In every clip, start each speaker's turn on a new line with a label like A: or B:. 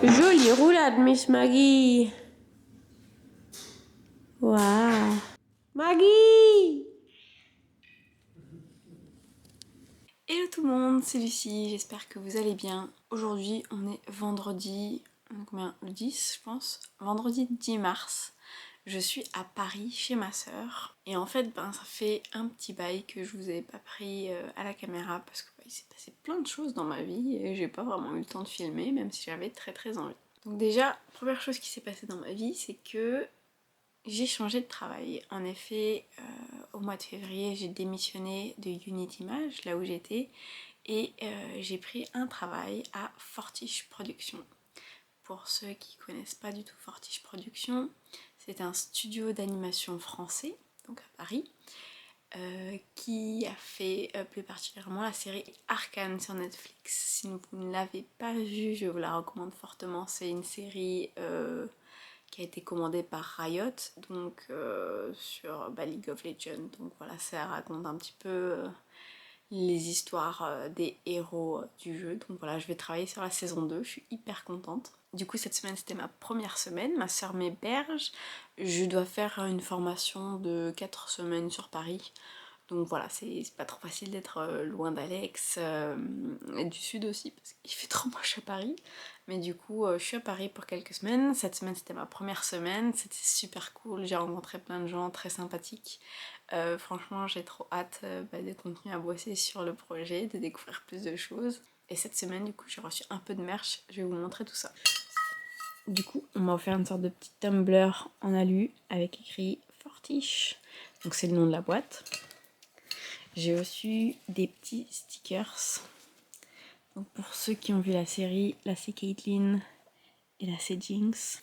A: Jolie roulade, Miss Maggie. Waouh. Maggie!
B: Hello tout le monde, c'est Lucie, j'espère que vous allez bien. Aujourd'hui on est vendredi, combien? Le 10 je pense? Vendredi 10 mars. Je suis à Paris chez ma sœur. Et en fait ça fait un petit bail que je vous ai pas pris à la caméra parce que il s'est passé plein de choses dans ma vie et j'ai pas vraiment eu le temps de filmer même si j'avais très envie. Donc déjà, première chose qui s'est passée dans ma vie, c'est que j'ai changé de travail. En effet, au mois de février, j'ai démissionné de Unity Image, là où j'étais, et j'ai pris un travail à Fortiche Productions. Pour ceux qui connaissent pas du tout Fortiche Productions, c'est un studio d'animation français, donc à Paris, qui a fait plus particulièrement la série Arcane sur Netflix. Si vous ne l'avez pas vue, je vous la recommande fortement. C'est une série qui a été commandée par Riot, donc sur League of Legends. Donc voilà, ça raconte un petit peu les histoires des héros du jeu. Donc voilà, je vais travailler sur la saison 2, je suis hyper contente. Du coup, cette semaine, c'était ma première semaine, ma soeur m'héberge. Je dois faire une formation de 4 semaines sur Paris. Donc voilà, c'est pas trop facile d'être loin d'Alex et du sud aussi parce qu'il fait trop moche à Paris. Mais du coup, je suis à Paris pour quelques semaines. Cette semaine, c'était ma première semaine, c'était super cool. J'ai rencontré plein de gens très sympathiques. Franchement, j'ai trop hâte de continuer à bosser sur le projet, de découvrir plus de choses. Et cette semaine, du coup, j'ai reçu un peu de merch. Je vais vous montrer tout ça. Du coup, on m'a offert une sorte de petit tumbler en alu avec écrit Fortiche. Donc c'est le nom de la boîte. J'ai reçu des petits stickers. Donc pour ceux qui ont vu la série, là c'est Caitlyn et là c'est Jinx.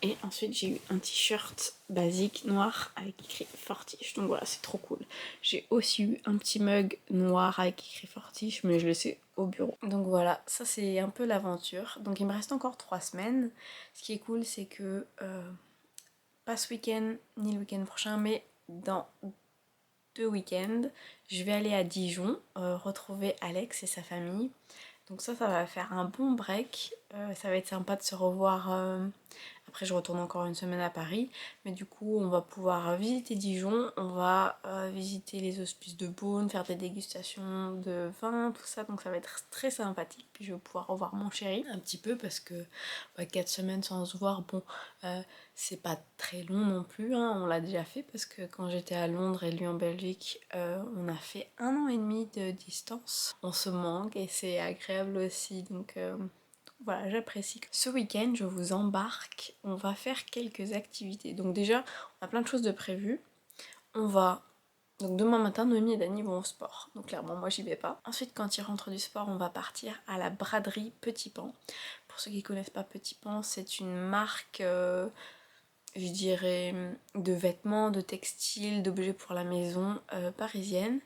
B: Et ensuite j'ai eu un t-shirt basique noir avec écrit Fortiche. Donc voilà, c'est trop cool. J'ai aussi eu un petit mug noir avec écrit Fortiche, mais je le sais au bureau. Donc voilà, ça c'est un peu l'aventure. Donc il me reste encore 3 semaines. Ce qui est cool, c'est que pas ce week-end ni le week-end prochain, mais dans 2 week-ends, je vais aller à Dijon retrouver Alex et sa famille. Donc ça va faire un bon break. Ça va être sympa de se revoir. Après, je retourne encore une semaine à Paris. Mais du coup, on va pouvoir visiter Dijon. On va visiter les hospices de Beaune, faire des dégustations de vin, tout ça. Donc ça va être très sympathique. Puis je vais pouvoir revoir mon chéri un petit peu parce que 4 semaines sans se voir, bon, c'est pas très long non plus. Hein. On l'a déjà fait parce que quand j'étais à Londres et lui en Belgique, on a fait 1 an et demi de distance. On se manque et c'est agréable aussi. Donc voilà, j'apprécie. Ce week-end, je vous embarque. On va faire quelques activités. Donc déjà, on a plein de choses de prévues. On va... Donc demain matin, Noémie et Dani vont au sport. Donc clairement, moi j'y vais pas. Ensuite, quand ils rentrent du sport, on va partir à la braderie Petit Pan. Pour ceux qui connaissent pas Petit Pan, c'est une marque... je dirais de vêtements, de textiles, d'objets pour la maison parisienne.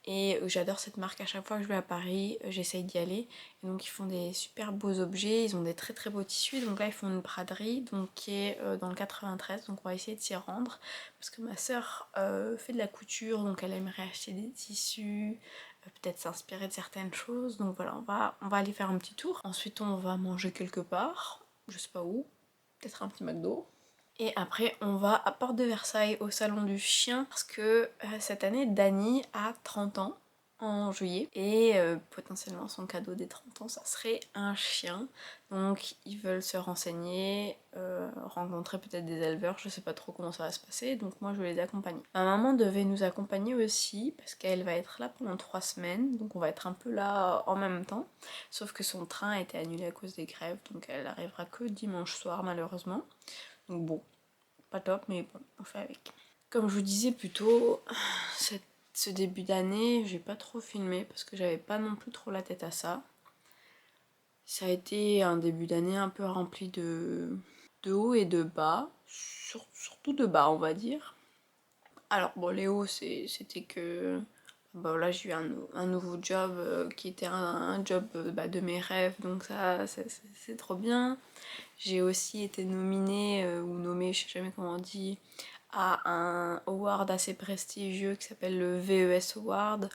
B: Et j'adore cette marque, à chaque fois que je vais à Paris, j'essaye d'y aller. Et donc ils font des super beaux objets, ils ont des très beaux tissus. Donc là ils font une braderie donc, qui est dans le 93, donc on va essayer de s'y rendre. Parce que ma soeur fait de la couture, donc elle aimerait acheter des tissus, peut-être s'inspirer de certaines choses. Donc voilà, on va aller faire un petit tour. Ensuite on va manger quelque part, je sais pas où, peut-être un petit McDo. Et après on va à Porte de Versailles au salon du chien parce que cette année Dani a 30 ans en juillet et potentiellement son cadeau des 30 ans ça serait un chien. Donc ils veulent se renseigner, rencontrer peut-être des éleveurs, je sais pas trop comment ça va se passer, donc moi je vais les accompagner. Ma maman devait nous accompagner aussi parce qu'elle va être là pendant 3 semaines, donc on va être un peu là en même temps. Sauf que son train a été annulé à cause des grèves, donc elle arrivera que dimanche soir malheureusement. Donc bon, pas top, mais bon, on fait avec. Comme je vous disais plus tôt, ce début d'année, j'ai pas trop filmé parce que j'avais pas non plus trop la tête à ça. Ça a été un début d'année un peu rempli de hauts et de bas, surtout de bas on va dire. Alors bon, les hauts c'était que bah, là j'ai eu un nouveau job qui était un job de mes rêves, donc ça c'est trop bien. J'ai aussi été nominée ou nommée, je sais jamais comment on dit, à un award assez prestigieux qui s'appelle le VES Award.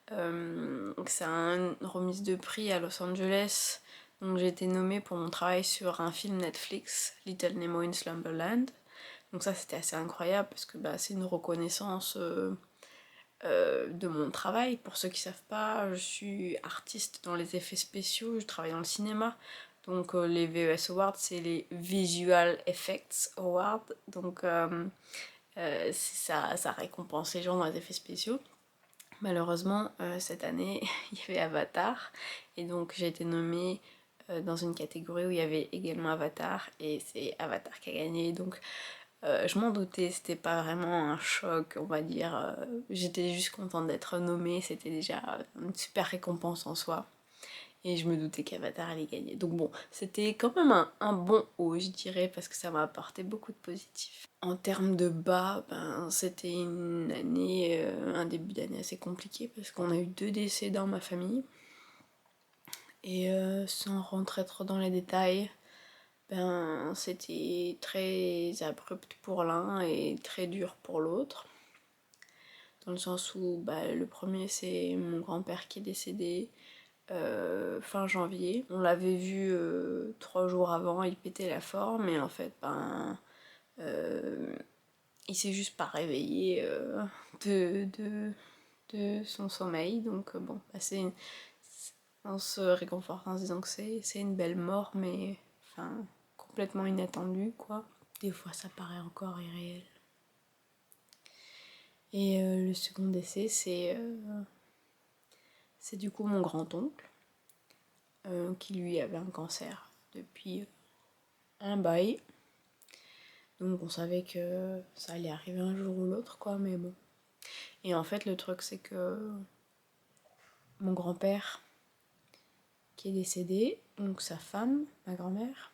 B: C'est une remise de prix à Los Angeles Donc j'ai été nommée pour mon travail sur un film Netflix, Little Nemo in Slumberland. Donc ça c'était assez incroyable parce que c'est une reconnaissance de mon travail. Pour ceux qui savent pas, je suis artiste dans les effets spéciaux, je travaille dans le cinéma. Donc les VES Awards, c'est les Visual Effects Awards. Donc ça récompense les gens dans les effets spéciaux. Malheureusement, cette année, il y avait Avatar. Et donc j'ai été nommée dans une catégorie où il y avait également Avatar. Et c'est Avatar qui a gagné. Donc je m'en doutais, c'était pas vraiment un choc, on va dire. J'étais juste contente d'être nommée, c'était déjà une super récompense en soi. Et je me doutais qu'Avatar allait gagner. Donc bon, c'était quand même un bon haut, je dirais, parce que ça m'a apporté beaucoup de positif. En termes de bas, c'était une année, un début d'année assez compliqué, parce qu'on a eu 2 décès dans ma famille. Et sans rentrer trop dans les détails, c'était très abrupt pour l'un et très dur pour l'autre. Dans le sens où le premier c'est mon grand-père qui est décédé fin janvier. On l'avait vu 3 jours avant, il pétait la forme et en fait il s'est juste pas réveillé de son sommeil. Donc on se réconforte en se disant que c'est une belle mort, mais complètement inattendue quoi. Des fois ça paraît encore irréel. Et le second décès c'est du coup mon grand-oncle qui lui avait un cancer depuis un bail. Donc on savait que ça allait arriver un jour ou l'autre quoi, mais bon. Et en fait le truc c'est que mon grand-père qui est décédé, donc sa femme, ma grand-mère,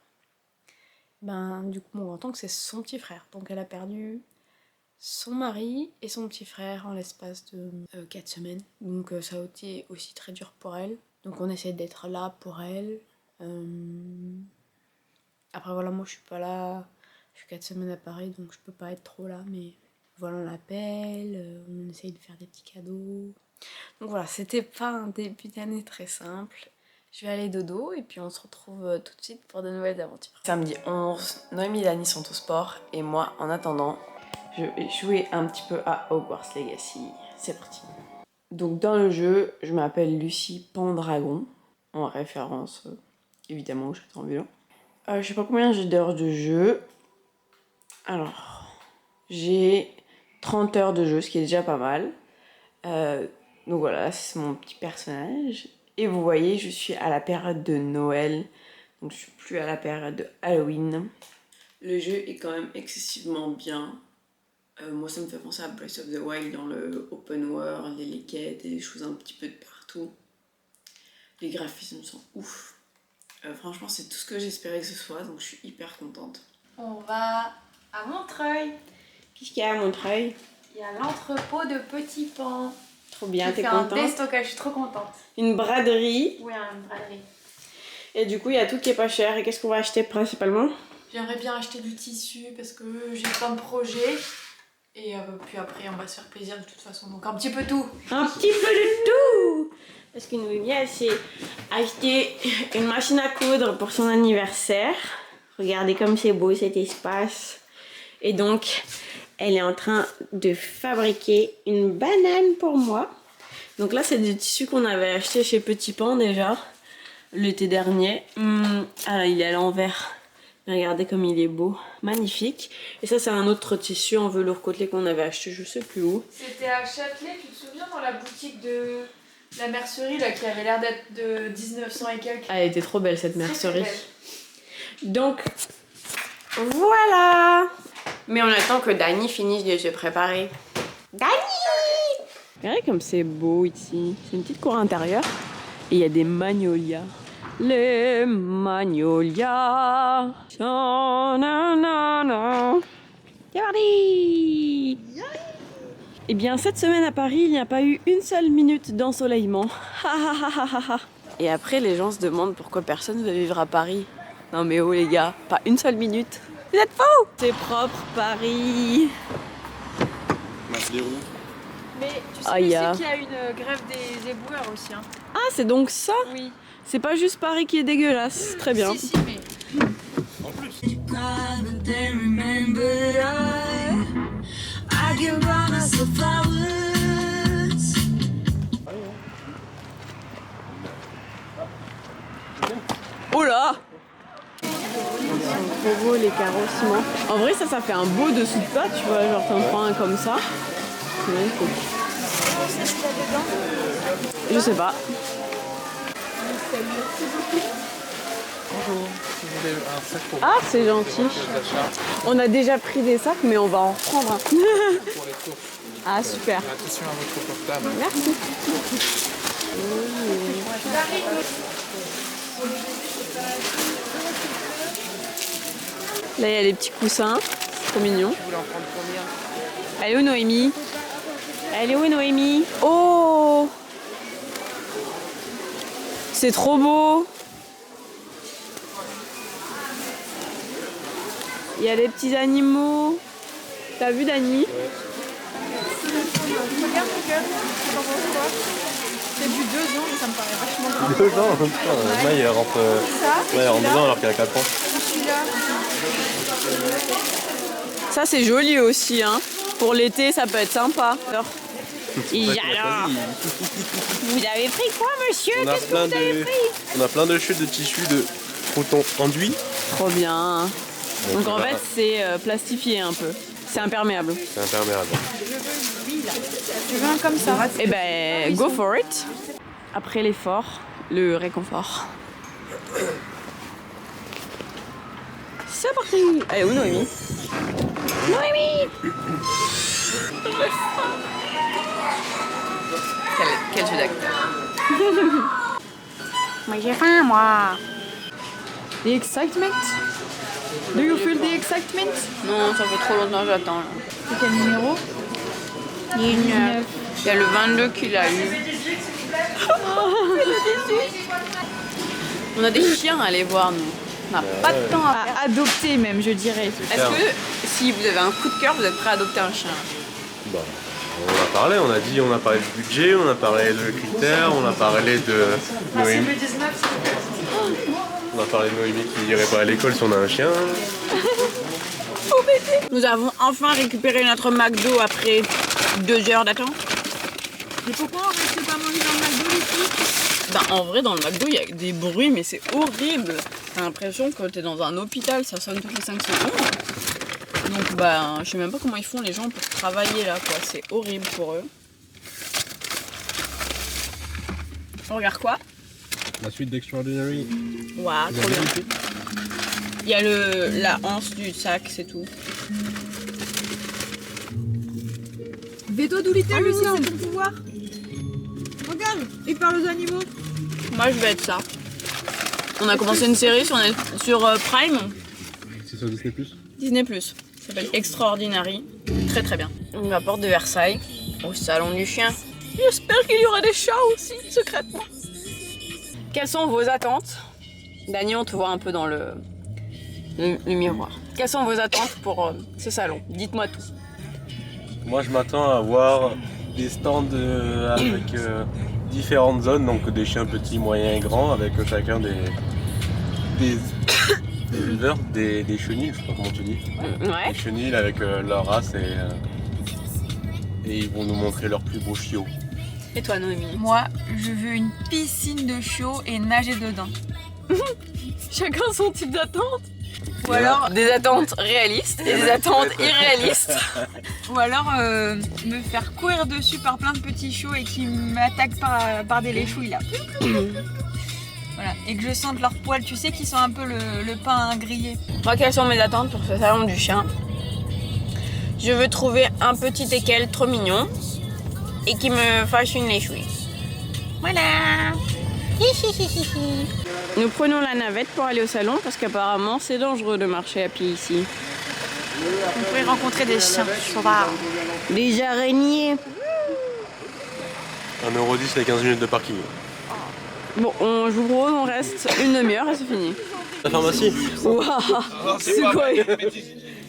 B: du coup mon grand-oncle c'est son petit frère. Donc elle a perdu son mari et son petit frère en l'espace de 4 semaines. Donc ça a été aussi très dur pour elle. Donc on essaie d'être là pour elle. Après voilà, moi je suis pas là, je suis 4 semaines à Paris donc je peux pas être trop là, mais voilà, on l'appelle, on essaye de faire des petits cadeaux. Donc voilà, c'était pas un début d'année très simple. Je vais aller dodo et puis on se retrouve tout de suite pour de nouvelles aventures. Samedi 11, Noémie et Dani sont au sport et moi en attendant, je vais jouer un petit peu à Hogwarts Legacy. C'est parti. Donc dans le jeu, je m'appelle Lucie Pendragon, en référence évidemment au château ambulant. Je sais pas combien j'ai d'heures de jeu. Alors, j'ai 30 heures de jeu, ce qui est déjà pas mal. Donc voilà, c'est mon petit personnage. Et vous voyez, je suis à la période de Noël. Donc je suis plus à la période de Halloween. Le jeu est quand même excessivement bien. Moi ça me fait penser à Breath of the Wild dans le open world, les quêtes et des choses un petit peu de partout. Les graphismes sont ouf. Franchement c'est tout ce que j'espérais que ce soit, donc je suis hyper contente. On va à Montreuil. Qu'est-ce qu'il y a à Montreuil? Il y a l'entrepôt de petits pains. Trop bien, t'es contente? Un déstockage, je suis trop contente. Une braderie. Oui, une braderie. Et du coup il y a tout qui est pas cher. Et qu'est-ce qu'on va acheter principalement? J'aimerais bien acheter du tissu parce que j'ai plein de projets. Et puis après on va se faire plaisir de toute façon, donc un petit peu tout. Un petit peu de tout. Parce que Noémie elle s'est acheté une machine à coudre pour son anniversaire. Regardez comme c'est beau cet espace. Et donc elle est en train de fabriquer une banane pour moi. Donc là c'est du tissu qu'on avait acheté chez Petit Pan déjà l'été dernier. Alors il est à l'envers. Regardez comme il est beau, magnifique. Et ça c'est un autre tissu en velours côtelé qu'on avait acheté je sais plus où. C'était à Châtelet, tu te souviens, dans la boutique de la mercerie là qui avait l'air d'être de 1900 et quelques. Elle était trop belle cette mercerie. Donc voilà. Mais on attend que Dani finisse de se préparer. Dani! Regardez comme c'est beau ici. C'est une petite cour intérieure et il y a des magnolias. Les magnolias. C'est parti. Et bien cette semaine à Paris, il n'y a pas eu une seule minute d'ensoleillement. Et après les gens se demandent pourquoi personne ne veut vivre à Paris. Non mais oh les gars, pas une seule minute. Vous êtes fous! C'est propre Paris.
C: Mais tu sais
B: qu'il
C: y a une grève des éboueurs aussi. Hein.
B: Ah c'est donc ça?
C: Oui.
B: C'est pas juste Paris qui est dégueulasse, très bien.
D: Si, mais...
C: En plus.
B: Oh là! Ils sont trop beaux les carreaux ciment. En vrai ça fait un beau dessous de plat, tu vois, genre t'en prends un comme ça. C'est magnifique. Je sais pas.
C: Bonjour, si vous voulez un sac pour
B: Ah c'est gentil.
C: d'achat
B: On a déjà pris des sacs mais on va en reprendre un.
C: pour les courses.
B: Ah super.
C: Attention à votre portable.
B: Merci. Là, il y a les petits coussins. C'est trop mignon.
C: Vous voulez en prendre combien?
B: Elle est où Noémie? Elle est où Noémie? Oh! C'est trop beau! Il y a des petits animaux. T'as vu Dani?
D: C'est du 2 ans, mais ça me paraît vachement grand.
E: 2 ans, putain, moi il rentre, ouais, il rentre dedans alors qu'il a 4 ans.
B: Ça c'est joli aussi, hein. Pour l'été, ça peut être sympa. Alors,
E: Il
B: vous avez pris quoi, monsieur?
E: on, a plein on a plein de chutes de tissu de coton enduit.
B: Trop bien. Donc en
E: voilà.
B: fait, c'est plastifié un peu. C'est imperméable.
E: C'est imperméable.
D: Tu veux un comme ça?
B: Eh ben, go for it. Après l'effort, le réconfort. C'est parti. Allez, où Noémie? Noémie! Quel jeu d'acteur.
D: Moi j'ai faim, moi.
B: The excitement? Do you feel the excitement? Non, ça fait trop longtemps que j'attends.
D: C'est quel numéro?
B: Il y a le 22 qu'il a eu. On a des chiens à aller voir, nous. On n'a pas de temps à faire.
D: Adopter même, je dirais.
B: Est-ce que si vous avez un coup de cœur, vous êtes prêt à adopter un chien?
E: Bah, on a parlé, on a parlé du budget, on a parlé de critères, on a parlé de Noémie. On a parlé de Noémie qui n'irait pas à l'école si on a un chien.
B: Nous avons enfin récupéré notre McDo après 2 heures d'attente.
D: Mais pourquoi on reste pas manger dans le McDo ici?
B: Ben, en vrai, dans le McDo, il y a des bruits, mais c'est horrible. T'as l'impression que t'es dans un hôpital, ça sonne toutes les 5 secondes. Donc, ben, je sais même pas comment ils font les gens pour travailler là, quoi. C'est horrible pour eux. On regarde quoi?
E: La suite d'Extraordinary.
B: Waouh, trop bien. Il y a la anse du sac, c'est tout.
D: Veto Doolittle, Lucie, c'est ton pouvoir. Regarde, il parle aux animaux.
B: Moi, je vais être ça. On a commencé une série sur Prime.
E: C'est sur Disney+.
B: Disney+. Ça s'appelle Extraordinary. Très très bien. On la porte de Versailles, au salon du chien. J'espère qu'il y aura des chats aussi, secrètement. Quelles sont vos attentes? Dani, on te voit un peu dans le miroir. Quelles sont vos attentes pour ce salon? Dites-moi tout.
E: Moi je m'attends à voir des stands avec différentes zones, donc des chiens petits, moyens et grands, avec chacun des éleveurs, des chenilles, je sais pas comment tu dis.
B: Ouais.
E: Des chenilles avec leur race et ils vont nous montrer leurs plus beaux chiots.
B: Et toi, Noémie?
D: Moi, je veux une piscine de chiots et nager dedans.
B: Chacun son type d'attente.
D: Ou alors,
B: Des attentes réalistes et des attentes irréalistes.
D: ou alors me faire courir dessus par plein de petits chiots et qui m'attaquent par des léchouilles là. Voilà. Et que je sente leurs poils, tu sais, qui sont un peu le pain grillé.
B: Moi, quelles sont mes attentes pour ce salon du chien? Je veux trouver un petit teckel trop mignon et qui me fasse une léchouille. Voilà. Nous prenons la navette pour aller au salon parce qu'apparemment c'est dangereux de marcher à pied ici.
D: On pourrait rencontrer des chiens sauvages.
B: Des araignées.
E: 1,10€ les 15 minutes de parking.
B: Bon, je vous propose, on reste une demi-heure et c'est fini.
E: La pharmacie.
B: Waouh, c'est quoi?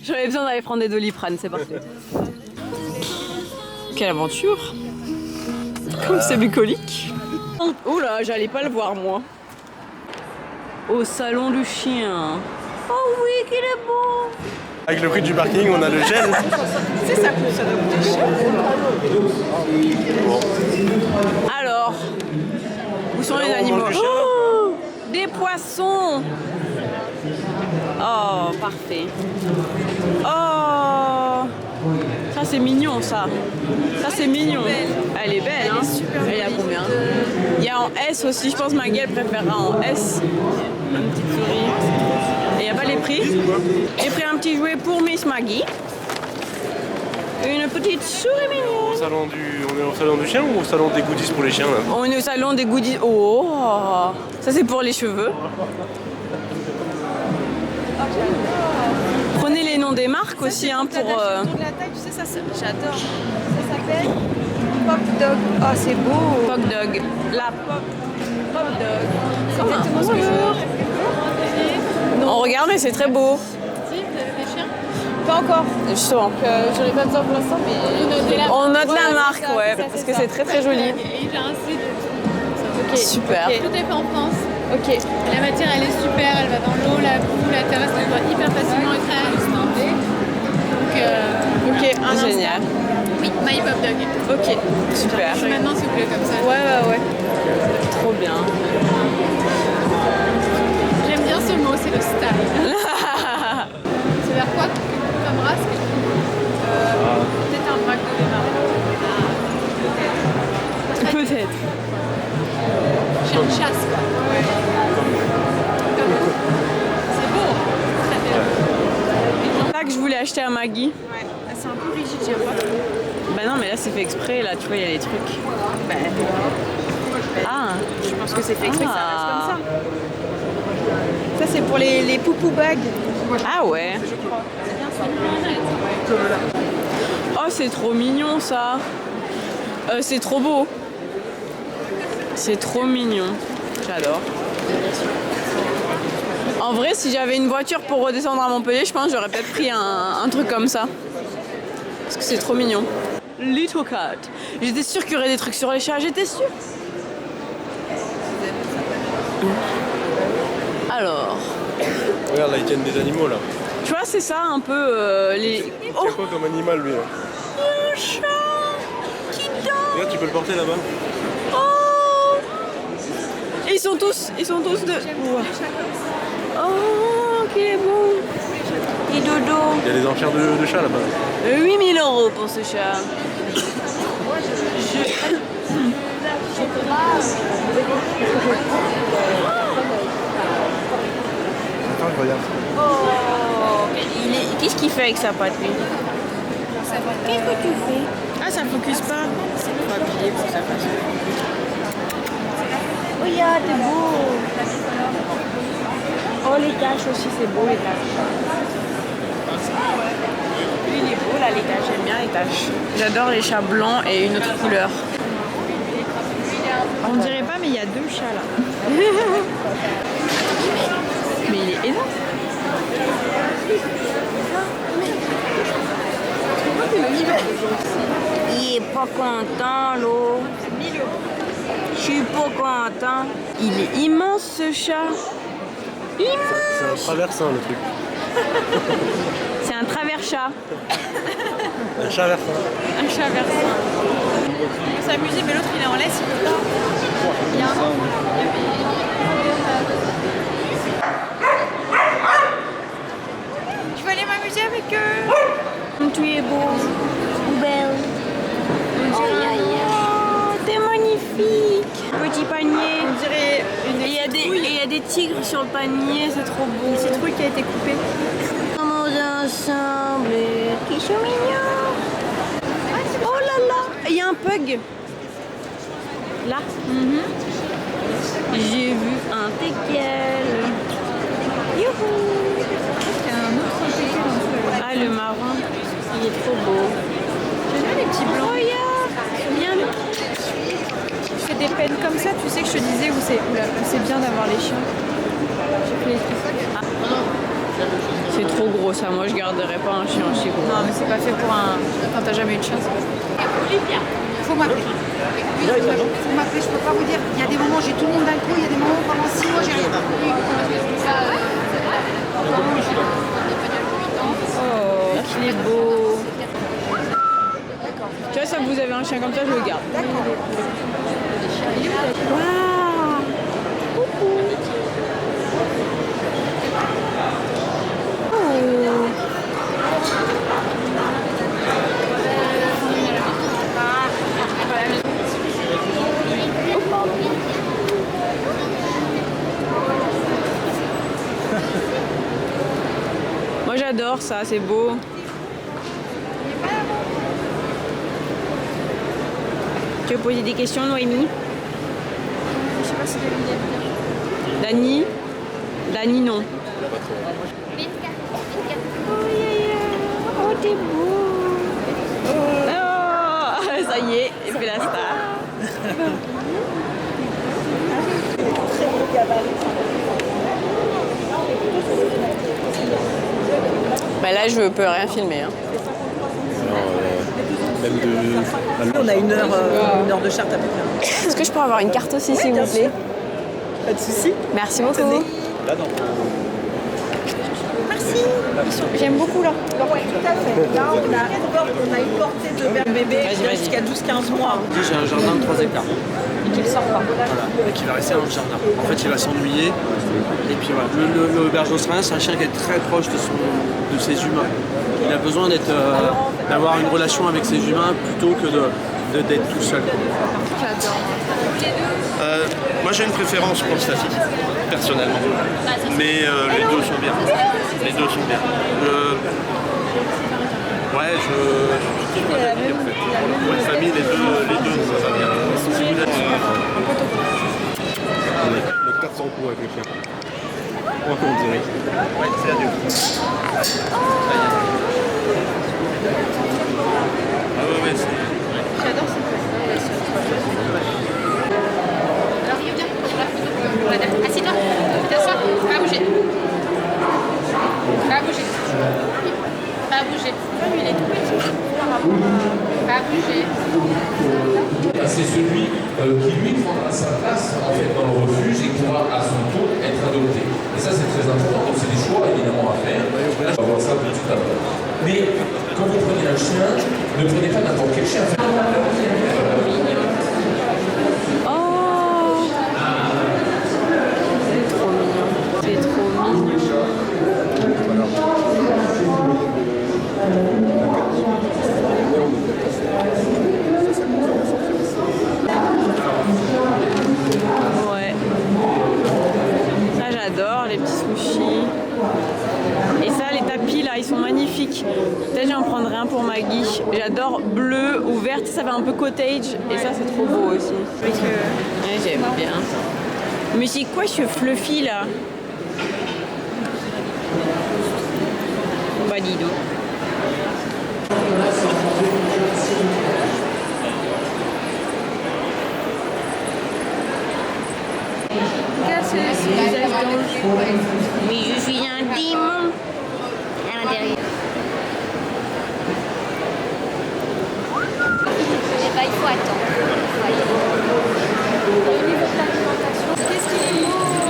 B: J'avais besoin d'aller prendre des Doliprane, c'est parfait. Quelle aventure! Comme c'est bucolique. Oula, j'allais pas le voir moi. au salon du chien. Oh oui, qu'il est beau.
E: Avec le prix du parking, on a le gel.
D: C'est ça, ça doit coûter cher.
B: Alors, où sont les animaux? Oh, des poissons. Oh, parfait. Oh, ça c'est mignon ça. Ça c'est mignon. Elle est belle, hein. Elle est à combien? Il y a en S aussi, je pense que Maggie elle préférera en S. Une petite souris. Et il n'y a pas les prix. J'ai pris un petit jouet pour Miss Maggie. Une petite souris mignonne.
E: On est au salon du chien ou au salon des goodies pour les chiens là?
B: On est au salon des goodies. Oh, ça c'est pour les cheveux. Prenez les noms des marques aussi hein, pour.
D: Autour de la taille, tu sais, ça, j'adore. Ça s'appelle Pop Dog. Oh, c'est beau.
B: Pop Dog. La Pop Dog.
D: C'est exactement ce que je veux.
B: On regarde, mais c'est très beau.
D: Pas encore.
B: Justement.
D: J'en ai pas besoin pour l'instant, mais
B: On note la marque, ouais, parce que c'est très très joli.
F: Et j'ai un site.
B: Super.
F: Tout est fait en France.
D: Ok.
F: La matière, elle est super. Elle va dans l'eau, la boue, la terrasse. Elle va hyper facilement être réajustée. Donc,
D: Ok, un
B: Génial.
F: oui, My Pop Dog.
B: Ok, super.
F: Maintenant, s'il vous plaît, comme ça.
D: Ouais.
B: Trop bien.
F: J'aime bien ce mot, c'est le style. C'est vers quoi comme race?
D: Peut-être un braque de démarrage.
B: Peut-être.
F: Chien de chasse, quoi. C'est beau. Très bien.
B: C'est ça que je voulais acheter à Maggie.
D: Ouais. C'est un peu rigide, j'aime pas trop.
B: Bah non, mais là c'est fait exprès, là tu vois, il y a les trucs. Ah,
D: Je pense que c'est fait exprès que ça reste
B: Ah.
D: comme ça. Ça, c'est pour les poupou bags.
B: Ah ouais. Oh, c'est trop mignon ça. C'est trop beau. C'est trop mignon. J'adore. En vrai, si j'avais une voiture pour redescendre à Montpellier, je pense que j'aurais peut-être pris un truc comme ça. Parce que c'est trop mignon. Little Cat. J'étais sûre qu'il y aurait des trucs sur les chats, j'étais sûre. Alors,
E: Regarde, là, ils tiennent des animaux là.
B: tu vois, c'est ça un peu les. Oh,
E: C'est quoi comme animal lui là?
B: un chat qui dort.
E: Regarde, tu peux le porter là-bas.
B: Oh, et ils sont tous de. Ouais. Oh, qu'il est beau. Et dodo.
E: Il y a des enchères de chats là-bas.
B: 8 000 € pour ce chat.
E: Attends, je regarde.
B: Oh, qu'est-ce qu'il fait avec sa patte lui? Qu'est-ce que tu fais? Ah, ça focus pas. Faut appuyer pour que ça fasse. Regarde, t'es beau. Oh, les taches aussi, c'est beau les taches. Lui, il est beau là, les taches. J'aime bien les taches. J'adore les chats blancs et une autre couleur.
D: On dirait pas, mais il y a 2 chats là.
B: Mais il est énorme. Il est pas content, l'eau. Je suis pas content. Il est immense ce chat. Immense.
E: C'est un traversin le truc.
B: C'est un travers-chat.
E: Un chat versin.
D: Un chat versin. On peut s'amuser, mais l'autre il est en laisse, il peut pas. Il y a un an. Je vais aller m'amuser avec eux.
B: Tu es beau. Belle. Oh, t'es magnifique. Petit panier.
D: On dirait une
B: Et il y a des tigres sur le panier, c'est trop beau.
D: citrouille qui a été coupée.
B: Sommes ensemble, qui sont mignons. Oh là là, il y a un pug. Là. J'ai vu un teckel. Youhou.
D: Il y a un autre teckel en dessous.
B: Ah, le marron, il est trop beau.
D: J'aime bien les petits blancs.
B: Regarde, bien.
D: Je fais des peines comme ça, tu sais que je te disais où c'est bien d'avoir les chiens. J'ai fait les trucs.
B: C'est trop gros ça, moi je garderais pas un chien aussi gros.
D: Non, mais c'est pas fait pour un. Quand t'as jamais eu de chien.
G: Faut m'appeler. Oui, faut m'appeler, je peux pas vous dire. Il y a des moments j'ai tout le monde d'un coup, il y a des moments pendant 6 mois j'ai rien.
D: chien comme ça, je le garde. Moi j'adore ça, c'est beau. Tu veux poser des questions, Noémie?
F: Je sais pas si
D: Dani? Dani, non.
F: Oh, t'es beau.
D: Oh, ça y est, il fait la star. Bah là, je peux rien filmer. Hein.
H: On a une heure de charte à peu près.
D: Est-ce que je peux avoir une carte aussi, s'il vous plaît?
H: Pas de soucis.
D: Merci beaucoup.
F: J'aime beaucoup leur.
H: Oui, tout à fait. Là, on a une portée de bébé jusqu'à 12-15 mois.
I: J'ai un jardin de 3 hectares.
H: Et qu'il sort pas.
I: Voilà, et qui va rester dans le jardin. En fait, il va s'ennuyer. Et puis voilà, le berger australien, c'est un chien qui est très proche de ses humains. Il a besoin d'avoir une relation avec ses humains plutôt que d'être tout seul.
F: J'adore.
J: Moi j'ai une préférence pour Staffy, personnellement. Mais les deux sont bien. Les deux sont bien. Ouais, je kiffe ma famille en fait. Pour une famille, les deux ça va bien. Si vous êtes...
E: On est 400 coups avec le chien. On dirait.
J: Ouais, c'est adulte. Ah ouais, c'est...
F: J'adore cette alors, il vient sur la photo. Assieds-toi. T'assois. Pas bouger. Pas bouger. Pas bouger. Lui, il est tout petit. Pas bouger.
K: C'est celui qui lui prendra sa place en fait dans le refuge et pourra à son tour être adopté. Et ça c'est très important, donc c'est des choix évidemment à faire. On va voir ça tout à l'heure. Mais quand vous prenez un chien, ne prenez pas n'importe quel chien.
D: Ouais. Ça j'adore, les petits sushis. Et ça, les tapis là, ils sont magnifiques. Peut-être j'en prendrai un pour Maggie. J'adore bleu ou vert, ça fait un peu cottage. Et ça, c'est trop beau aussi. Ouais, j'aime bien. Mais c'est quoi ce fluffy là? Bah dis donc.
G: Mais je suis un démon à l'intérieur. Eh ben, il faut attendre.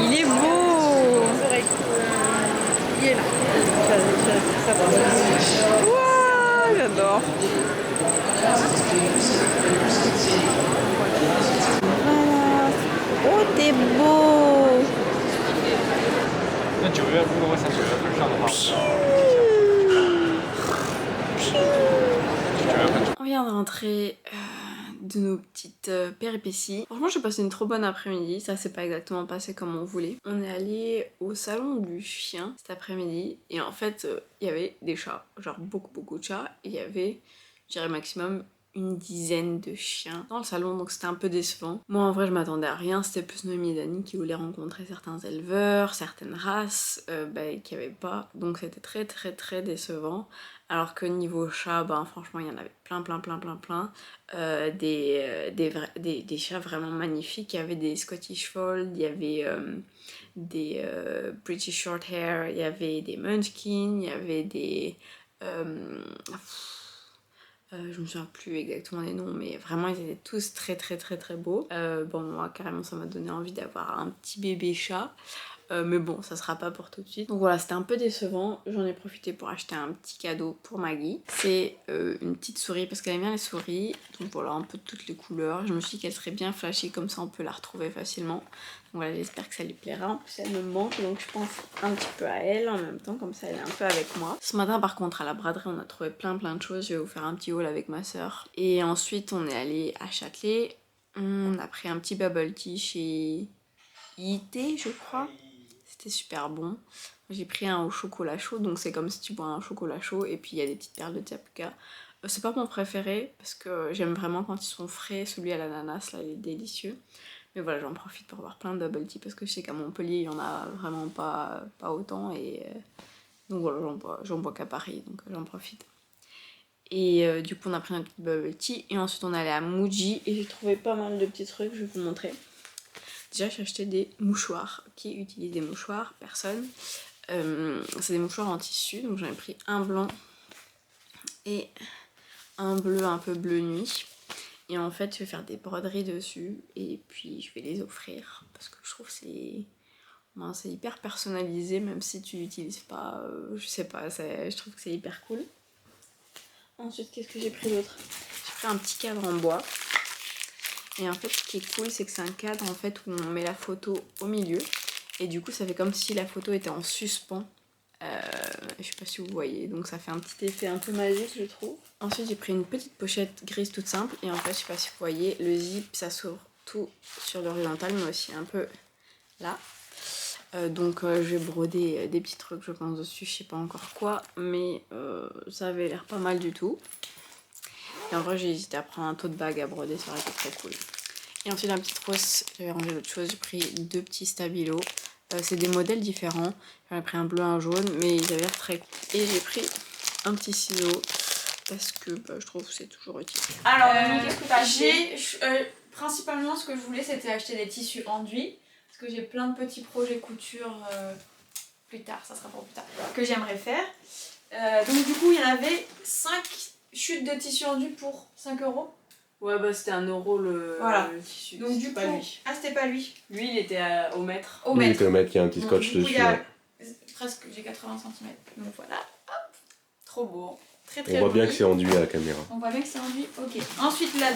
D: Il est beau.
H: Il est là.
D: Ouah, j'adore. Voilà. Oh, t'es beau. On vient de rentrer de nos petites péripéties. Franchement, j'ai passé une trop bonne après-midi. Ça s'est pas exactement passé comme on voulait. On est allé au salon du chien cet après-midi et en fait, il y avait des chats, genre beaucoup de chats. Et il y avait, je dirais maximum, une dizaine de chiens dans le salon, donc c'était un peu décevant. Moi en vrai je m'attendais à rien, c'était plus Noémie et Dani qui voulaient rencontrer certains éleveurs, certaines races qu'il n'y avait pas, donc c'était très décevant. Alors que niveau chat, franchement il y en avait plein. Des chats vraiment magnifiques, il y avait des Scottish Fold, il y avait des British Shorthair, il y avait des Munchkin, il y avait des... je me souviens plus exactement des noms, mais vraiment ils étaient tous très beaux. Bon, moi carrément ça m'a donné envie d'avoir un petit bébé chat.
B: mais bon, ça sera pas pour tout de suite. Donc voilà, c'était un peu décevant. J'en ai profité pour acheter un petit cadeau pour Maggie. C'est une petite souris parce qu'elle aime bien les souris. Donc voilà, un peu de toutes les couleurs. Je me suis dit qu'elle serait bien flashy, comme ça on peut la retrouver facilement. Donc voilà, j'espère que ça lui plaira. En plus elle me manque, donc je pense un petit peu à elle en même temps, comme ça elle est un peu avec moi. Ce matin par contre à la braderie on a trouvé plein de choses. Je vais vous faire un petit haul avec ma soeur. Et ensuite on est allé à Châtelet. On a pris un petit bubble tea chez IT je crois. C'était super bon. J'ai pris un au chocolat chaud, donc c'est comme si tu bois un chocolat chaud et puis il y a des petites perles de Tapioca. C'est pas mon préféré parce que j'aime vraiment quand ils sont frais, celui à l'ananas là il est délicieux. Mais voilà, j'en profite pour boire plein de bubble tea parce que je sais qu'à Montpellier il y en a vraiment pas autant et donc voilà, j'en bois qu'à Paris, donc j'en profite. Et du coup on a pris un petit bubble tea et ensuite on est allé à Muji et j'ai trouvé pas mal de petits trucs, je vais vous montrer. Déjà j'ai acheté des mouchoirs. Qui utilise des mouchoirs? Personne. C'est des mouchoirs en tissu, donc j'en ai pris un blanc et un bleu un peu bleu nuit. Et en fait je vais faire des broderies dessus et puis je vais les offrir parce que je trouve que c'est hyper personnalisé même si tu l'utilises pas, je sais pas, je trouve que c'est hyper cool. Ensuite qu'est-ce que j'ai pris d'autre? J'ai pris un petit cadre en bois. Et en fait ce qui est cool c'est que c'est un cadre en fait où on met la photo au milieu et du coup ça fait comme si la photo était en suspens. Je sais pas si vous voyez, donc ça fait un petit effet un peu magique je trouve. Ensuite j'ai pris une petite pochette grise toute simple et en fait je sais pas si vous voyez, le zip ça s'ouvre tout sur l'horizontale mais aussi un peu là. Donc je vais broder des petits trucs je pense dessus, je sais pas encore quoi, mais ça avait l'air pas mal du tout. Et en vrai j'ai hésité à prendre un tote bag à broder, ça aurait été très cool. Et ensuite dans la petite trousse, j'avais rangé d'autres choses, j'ai pris deux petits stabilos. C'est des modèles différents, j'en ai pris un bleu, un jaune, mais ils avaient l'air très cool. Et j'ai pris un petit ciseau, parce que je trouve que c'est toujours utile.
D: Alors qu'est-ce que t'as acheté? Principalement ce que je voulais c'était acheter des tissus enduits, parce que j'ai plein de petits projets couture plus tard, ça sera pour plus tard, que j'aimerais faire. Donc du coup il y en avait 5 chutes de tissu enduit pour 5 €.
A: Ouais, bah c'était 1 € le tissu.
D: Donc du coup,
A: lui.
D: ah c'était pas lui.
A: Lui, il était au mètre.
E: Lui, il peut mettre qu'il y a un petit scotch
D: Du coup,
E: dessus.
D: il y a
E: Ouais.
D: presque, j'ai 80 cm. Donc voilà, hop, trop beau. Très
E: On voit bien que c'est enduit à la caméra.
D: On voit bien que c'est enduit, ok. Ensuite la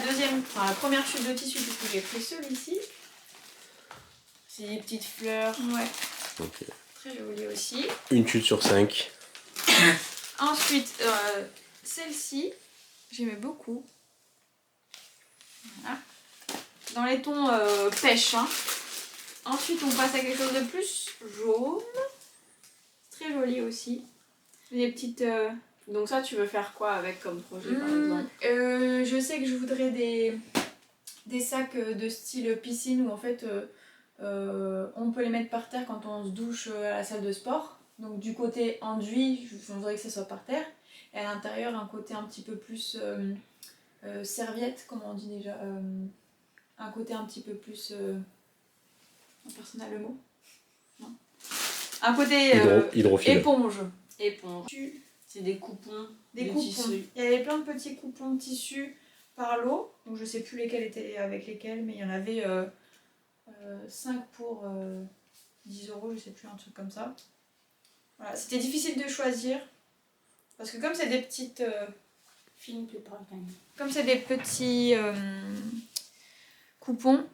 D: première chute de tissu, du coup j'ai pris celui-ci.
A: C'est des petites fleurs.
D: Ouais.
E: Ok.
D: Très joli aussi.
E: Une chute sur 5.
D: Ensuite, celle-ci, j'aimais beaucoup. Voilà. Dans les tons pêche. Hein. Ensuite, on passe à quelque chose de plus jaune. Très joli aussi. Des petites...
A: Donc ça, tu veux faire quoi avec comme projet par exemple?
D: Je sais que je voudrais des sacs de style piscine où en fait on peut les mettre par terre quand on se douche à la salle de sport. Donc du côté enduit, je voudrais que ça soit par terre. Et à l'intérieur, un côté un petit peu plus serviette, comment on dit déjà, un côté un petit peu plus... personne n'a le mot, non. Un côté
E: hydrophile.
D: éponge.
A: C'est des coupons.
D: Des
A: de
D: coupons.
A: tissu.
D: Il y avait plein de petits coupons de tissu par lot. Donc je sais plus lesquels étaient avec lesquels, mais il y en avait 5 pour 10 €, je sais plus, un truc comme ça. Voilà, c'était difficile de choisir. Parce que comme c'est des petites... Comme c'est des petits coupons,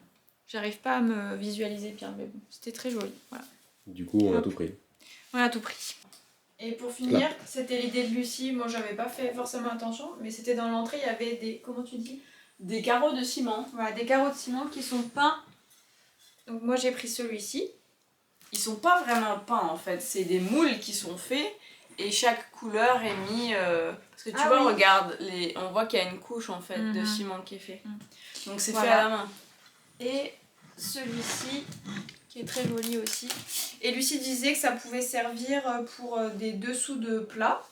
D: j'arrive pas à me visualiser bien, mais bon, c'était très joli. Voilà.
E: Du coup, on a tout pris.
D: On a tout pris. Et pour finir, c'était l'idée de Lucie. Moi, j'avais pas fait forcément attention, mais c'était dans l'entrée, il y avait des... Comment tu dis?
A: Des carreaux de ciment.
D: Voilà, des carreaux de ciment qui sont peints. Donc moi, j'ai pris celui-ci.
A: Ils sont pas vraiment peints en fait, c'est des moules qui sont faits et chaque couleur est mis... Parce que tu vois,
D: oui.
A: regarde, on voit qu'il y a une couche en fait de ciment qui est fait. Donc c'est fait à la main.
D: Et celui-ci, qui est très joli aussi. Et Lucie disait que ça pouvait servir pour des dessous de plats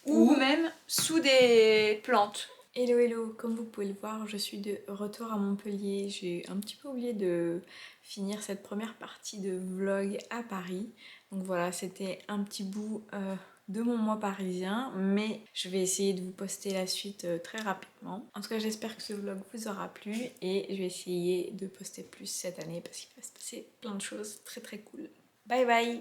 D: ou même sous des plantes.
B: Hello hello, comme vous pouvez le voir, je suis de retour à Montpellier. J'ai un petit peu oublié de finir cette première partie de vlog à Paris. Donc voilà, c'était un petit bout de mon mois parisien, mais je vais essayer de vous poster la suite très rapidement. En tout cas, j'espère que ce vlog vous aura plu et je vais essayer de poster plus cette année parce qu'il va se passer plein de choses très très cool. Bye bye.